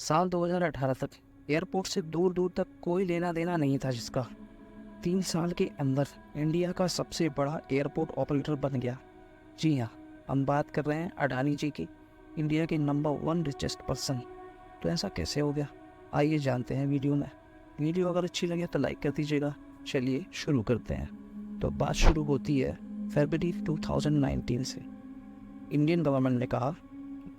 साल 2018 तक एयरपोर्ट से दूर दूर तक कोई लेना देना नहीं था, जिसका 3 साल के अंदर इंडिया का सबसे बड़ा एयरपोर्ट ऑपरेटर बन गया। जी हाँ, हम बात कर रहे हैं अडानी जी की, इंडिया के नंबर 1 रिचेस्ट पर्सन। तो ऐसा कैसे हो गया, आइए जानते हैं वीडियो में। वीडियो अगर अच्छी लगे तो लाइक कर दीजिएगा। चलिए शुरू करते हैं। तो बात शुरू होती है फरवरी 2019 से। इंडियन गवर्नमेंट ने कहा,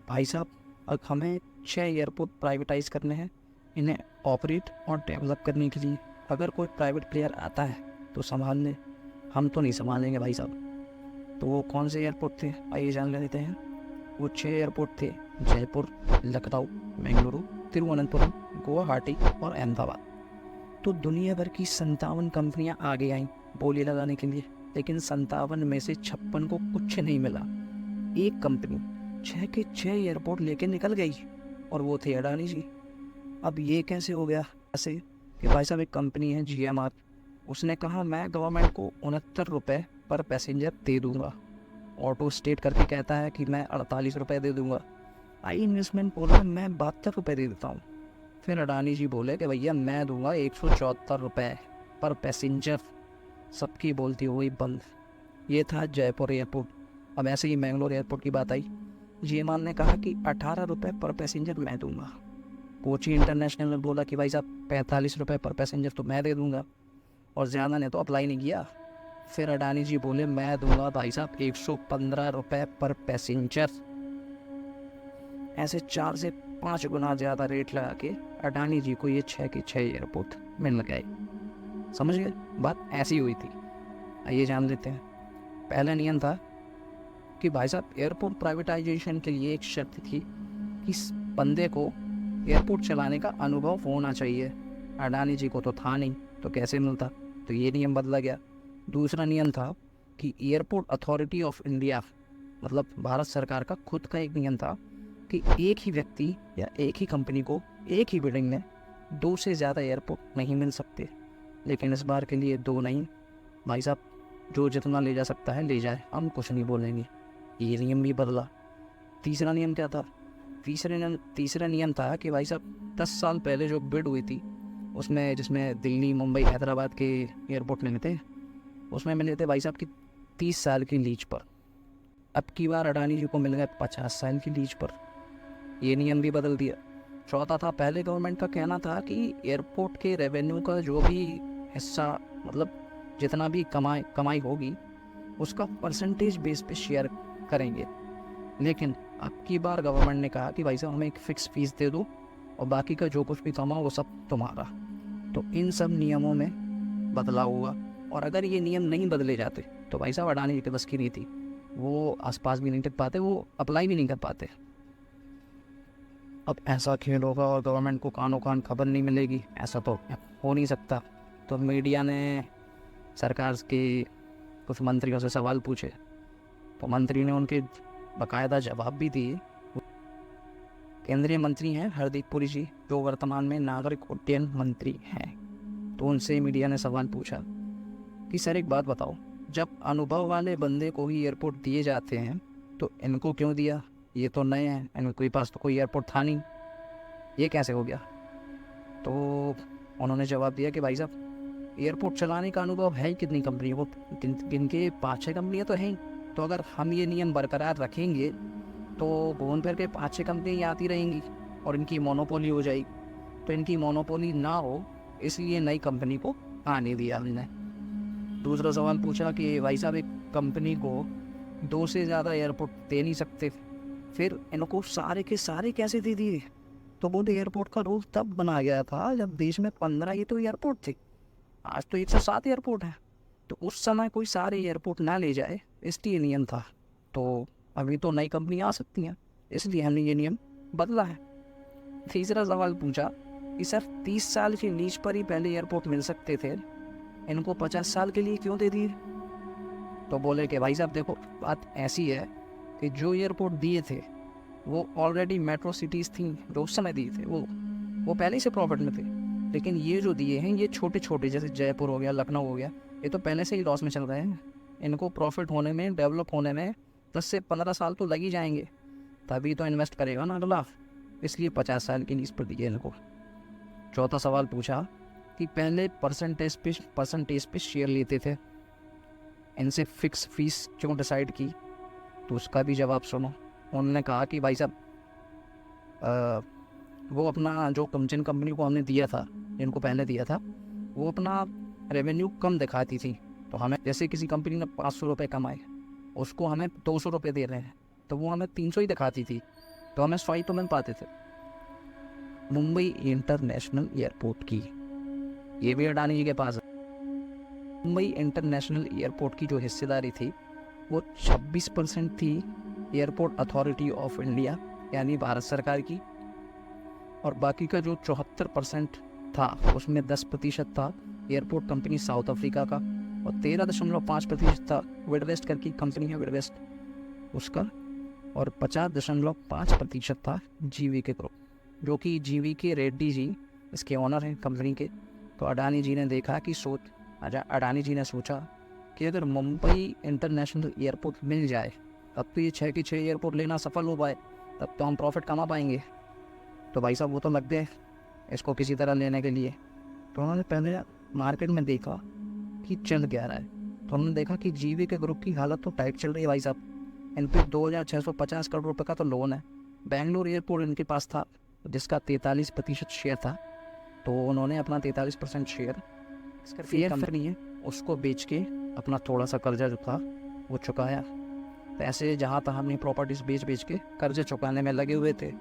भाई साहब अब हमें 6 एयरपोर्ट प्राइवेटाइज़ करने हैं, इन्हें ऑपरेट और डेवलप करने के लिए अगर कोई प्राइवेट प्लेयर आता है तो संभाल ले, हम तो नहीं संभालेंगे भाई साहब। तो वो कौन से एयरपोर्ट थे, आइए जान लेते हैं। वो 6 एयरपोर्ट थे: जयपुर, लखनऊ, बेंगलुरु, तिरुवनंतपुरम, गुवाहाटी और अहमदाबाद। तो दुनिया भर की 57 कंपनियां आगे आईं बोली लगाने के लिए, लेकिन 57 में से 56 को कुछ नहीं मिला। एक कंपनी 6 के 6 एयरपोर्ट लेके निकल गई और वो थे अडानी जी। अब ये कैसे हो गया? ऐसे कि भाई साहब एक कंपनी है GMR, उसने कहा मैं गवर्नमेंट को 69 रुपये पर पैसेंजर दे दूंगा। ऑटो स्टेट करके कहता है कि मैं 48 रुपये दे दूंगा। आई इन्वेस्टमेंट बोला मैं 72 रुपये दे देता हूँ। फिर अडानी जी बोले कि भैया मैं दूंगा 174 रुपये पर पैसेंजर। सबकी बोलती हुई बंद। ये था जयपुर एयरपोर्ट। अब ऐसे ही मैंगलोर एयरपोर्ट की बात आई। GMR ने कहा कि 18 रुपये पर पैसेंजर मैं दूंगा। कोची इंटरनेशनल ने बोला कि भाई साहब 45 रुपये पर पैसेंजर तो मैं दे दूंगा, और ज़्यादा ने तो अप्लाई नहीं किया। फिर अडानी जी बोले मैं दूंगा भाई साहब 115 रुपये पर पैसेंजर। ऐसे 4 से 5 गुना ज़्यादा रेट लगा के अडानी जी को ये 6 के 6 एयरपोर्ट मिल गए। समझ गए? बात ऐसी हुई थी। आइए जान लेते हैं। पहला नियम था कि भाई साहब एयरपोर्ट प्राइवेटाइजेशन के लिए एक शर्त थी कि इस बंदे को एयरपोर्ट चलाने का अनुभव होना चाहिए। अडानी जी को तो था नहीं, तो कैसे मिलता? तो ये नियम बदला गया। दूसरा नियम था कि एयरपोर्ट अथॉरिटी ऑफ इंडिया, मतलब भारत सरकार का खुद का एक नियम था कि एक ही व्यक्ति या एक ही कंपनी को एक ही बिल्डिंग में 2 से ज़्यादा एयरपोर्ट नहीं मिल सकते। लेकिन इस बार के लिए 2 नहीं, भाई साहब जो जितना ले जा सकता है ले जाए, हम कुछ नहीं बोलेंगे। ये नियम भी बदला। तीसरा नियम क्या था? तीसरा नियम था कि भाई साहब 10 साल पहले जो बिड हुई थी उसमें, जिसमें दिल्ली, मुंबई, हैदराबाद के एयरपोर्ट मिले थे, उसमें मिले थे भाई साहब की 30 साल की लीज पर। अब की बार अडानी जी को मिल गए 50 साल की लीज पर। ये नियम भी बदल दिया। चौथा था, पहले गवर्नमेंट का कहना था कि एयरपोर्ट के रेवेन्यू का जो भी हिस्सा, मतलब जितना भी कमाई होगी उसका परसेंटेज बेस पे शेयर करेंगे। लेकिन अब की बार गवर्नमेंट ने कहा कि भाई साहब हमें एक फ़िक्स फीस दे दो और बाकी का जो कुछ भी कमाओ वो सब तुम्हारा। तो इन सब नियमों में बदलाव हुआ, और अगर ये नियम नहीं बदले जाते तो भाई साहब अडानी जी के बस की नहीं थी। वो आसपास भी नहीं टिक पाते, वो अप्लाई भी नहीं कर पाते। अब ऐसा खेल होगा और गवर्नमेंट को कानों कान खबर नहीं मिलेगी, ऐसा तो हो नहीं सकता। तो मीडिया ने सरकार के कुछ मंत्रियों से सवाल पूछे, तो मंत्री ने उनके बाकायदा जवाब भी दिए। केंद्रीय मंत्री हैं हरदीप पुरी जी, जो वर्तमान में नागरिक उड्डयन मंत्री हैं। तो उनसे मीडिया ने सवाल पूछा कि सर एक बात बताओ, जब अनुभव वाले बंदे को ही एयरपोर्ट दिए जाते हैं तो इनको क्यों दिया? ये तो नए हैं, इनके पास तो कोई एयरपोर्ट था नहीं, ये कैसे हो गया? तो उन्होंने जवाब दिया कि भाई साहब एयरपोर्ट चलाने का अनुभव है ही कितनी कंपनी को, जिनके 5-6 कंपनियाँ तो हैं। तो अगर हम ये नियम बरकरार रखेंगे तो घूम फिर के 5-6 कंपनियाँ आती रहेंगी और इनकी मोनोपोली हो जाएगी। तो इनकी मोनोपोली ना हो इसलिए नई कंपनी को आने दिया हमने। दूसरा सवाल पूछा कि भाई साहब एक कंपनी को 2 से ज़्यादा एयरपोर्ट दे नहीं सकते, फिर इनको सारे के सारे कैसे दे दिए? तो बोले एयरपोर्ट का रूल तब बनाया गया था जब देश में 15 ही तो एयरपोर्ट थे, आज तो 107 एयरपोर्ट हैं। तो उस समय कोई सारे एयरपोर्ट ना ले जाए, इसलिए नियम था। तो अभी तो नई कंपनी आ सकती हैं, इसलिए हमने ये नियम बदला है। तीसरा सवाल पूछा कि सर 30 साल की लीज पर ही पहले एयरपोर्ट मिल सकते थे, इनको 50 साल के लिए क्यों दे दिए? तो बोले कि भाई साहब देखो बात ऐसी है कि जो एयरपोर्ट दिए थे वो ऑलरेडी मेट्रो सिटीज़ थी जो उस समय दिए थे, वो पहले ही से प्रॉफिट में थे। लेकिन ये जो दिए हैं ये छोटे छोटे, जैसे जयपुर हो गया, लखनऊ हो गया, ये तो पहले से ही लॉस में चल रहे हैं। इनको प्रॉफिट होने में, डेवलप होने में 10 से 15 साल तो लग ही जाएंगे, तभी तो इन्वेस्ट करेगा ना अगला। इसलिए 50 साल की लीज पर दी है इनको। चौथा सवाल पूछा कि पहले परसेंटेज पे शेयर लेते थे, इनसे फिक्स फीस क्यों डिसाइड की, तो उसका भी जवाब सुनो। उन्होंने कहा कि भाई साहब वो अपना जो जिन कंपनी को हमने दिया था, जिनको पहले दिया था, वो अपना रेवेन्यू कम दिखाती थी। तो हमें जैसे किसी कंपनी ने 500 रुपये कमाए, उसको हमें 200 रुपये दे रहे हैं, तो वो हमें 300 ही दिखाती थी, तो हमें 100 ही तो मिल पाते थे। मुंबई इंटरनेशनल एयरपोर्ट की, ये भी अडानी जी के पास है। मुंबई इंटरनेशनल एयरपोर्ट की जो हिस्सेदारी थी वो 26% थी एयरपोर्ट अथॉरिटी ऑफ इंडिया यानी भारत सरकार की, और बाकी का जो 74% था उसमें 10% था एयरपोर्ट कंपनी साउथ अफ्रीका का, और 13.5% था विडवेस्ट करके कंपनी है विडवेस्ट उसका, और 50.5% था जीवी के ग्रुप, जो कि जीवी के रेड्डी जी इसके ऑनर हैं कंपनी के। तो अडानी जी ने देखा कि अडानी जी ने सोचा कि अगर मुंबई इंटरनेशनल एयरपोर्ट मिल जाए तब तो ये 6 की 6 एयरपोर्ट लेना सफल हो पाए, तब तो हम प्रॉफिट कमा पाएंगे। तो भाई साहब वो तो लग गए इसको किसी तरह लेने के लिए। तो उन्होंने पहले मार्केट में देखा कि चल क्या रहा है, तो उन्होंने देखा कि जीवी के ग्रुप की हालत तो टाइट चल रही है भाई साहब। इन पर 2650 करोड़ रुपये का तो लोन है। बेंगलुरु एयरपोर्ट इनके पास था जिसका 43% शेयर था, तो उन्होंने अपना 43% शेयर फेयर कंपनी है उसको बेच के अपना थोड़ा सा कर्जा जो था वो चुकाया। पैसे जहाँ तहाँ अपनी प्रॉपर्टीज बेच के कर्जे चुकाने में लगे हुए थे।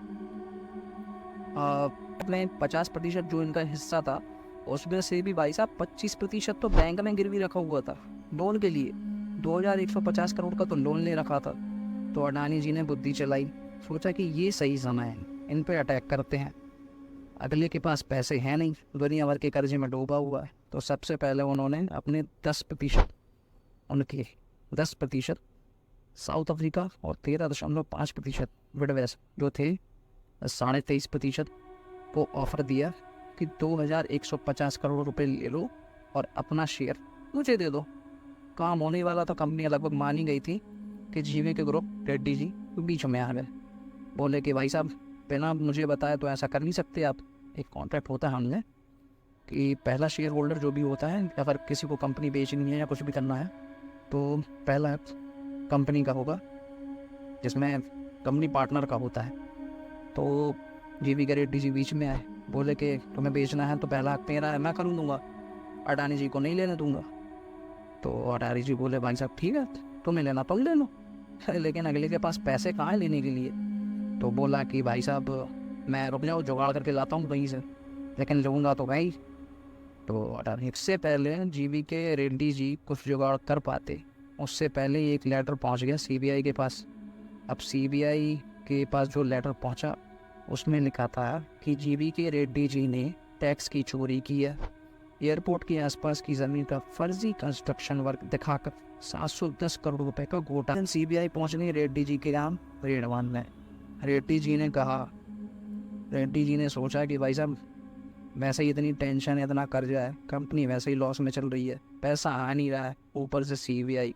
अपने 50% जो इनका हिस्सा था उसमें से भी भाई साहब 25% तो बैंक में गिरवी रखा हुआ था लोन के लिए। 2150 करोड़ का तो लोन ले रखा था। तो अडानी जी ने बुद्धि चलाई, सोचा कि ये सही समय है, इन पे अटैक करते हैं। अगले के पास पैसे हैं नहीं, दुनिया भर के कर्जे में डूबा हुआ है, तो सबसे पहले उन्होंने अपने 10% साउथ अफ्रीका और 13.5% विडवेस्ट जो थे 23.5% को ऑफर दिया कि 2150 करोड़ रुपए ले लो और अपना शेयर मुझे दे दो। काम होने वाला था, कंपनी लगभग मान ही गई थी कि जीवी के ग्रुप रेड्डी जी बीच में आ गए। बोले कि भाई साहब बिना मुझे बताए तो ऐसा कर नहीं सकते आप। एक कॉन्ट्रैक्ट होता है हमने कि पहला शेयर होल्डर जो भी होता है, अगर किसी को कंपनी बेचनी है या कुछ भी करना है तो पहला कंपनी का होगा जिसमें कंपनी पार्टनर का होता है। तो जीवी के रेड्डी जी बीच में आए, बोले कि तुम्हें बेचना है तो पहला हक मेरा है, मैं कर दूँगा, अडानी जी को नहीं लेने दूंगा। तो अडानी जी बोले भाई साहब ठीक है तुम्हें लेना तुम ले लो, लेकिन अगले के पास पैसे कहाँ है लेने के लिए। तो बोला कि भाई साहब मैं रुक जाओ जुगाड़ करके लाता हूँ कहीं से, लेकिन लूँगा तो भाई। तो अडानी से पहले जीवी के रेड्डी जी कुछ जुगाड़ कर पाते, उससे पहले एक लेटर पहुँच गया सीबीआई के पास। अब सीबीआई के पास जो लेटर पहुँचा उसमें लिखा था कि जीवी के रेड्डी जी ने टैक्स की चोरी की है, एयरपोर्ट के आसपास की ज़मीन का फर्जी कंस्ट्रक्शन वर्क दिखाकर 710 करोड़ रुपए का घोटाला। सीबीआई पहुंचने रेड्डी जी के नाम रेड वन में। रेड्डी जी ने सोचा कि भाई साहब वैसे ही इतनी टेंशन है, इतना कर्जा है, कंपनी वैसे ही लॉस में चल रही है, पैसा आ नहीं रहा है, ऊपर से सीबीआई।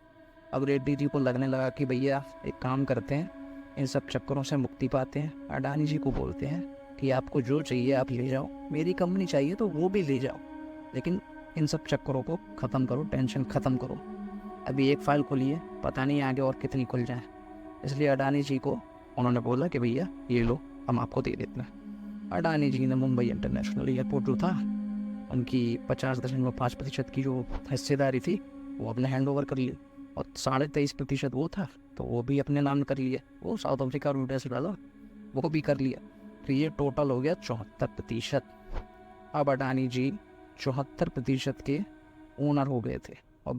अब रेड्डी जी को लगने लगा कि भैया एक काम करते हैं, इन सब चक्करों से मुक्ति पाते हैं। अडानी जी को बोलते हैं कि आपको जो चाहिए आप ले जाओ, मेरी कंपनी चाहिए तो वो भी ले जाओ, लेकिन इन सब चक्करों को ख़त्म करो, टेंशन ख़त्म करो। अभी एक फ़ाइल खुली है, पता नहीं आगे और कितनी खुल जाए। इसलिए अडानी जी को उन्होंने बोला कि भैया ये लो हम आपको दे देते हैं। अडानी जी ने मुंबई इंटरनेशनल एयरपोर्ट जो था उनकी 50.5% की जो हिस्सेदारी थी वो अपने हैंड ओवर कर लिए, और 23.5% वो था तो वो भी अपने नाम कर लिया, वो साउथ अफ्रीका और विदेश डाला वो भी कर लिया। तो ये टोटल हो गया 74%। अब अडानी जी 74% के ओनर हो गए थे। और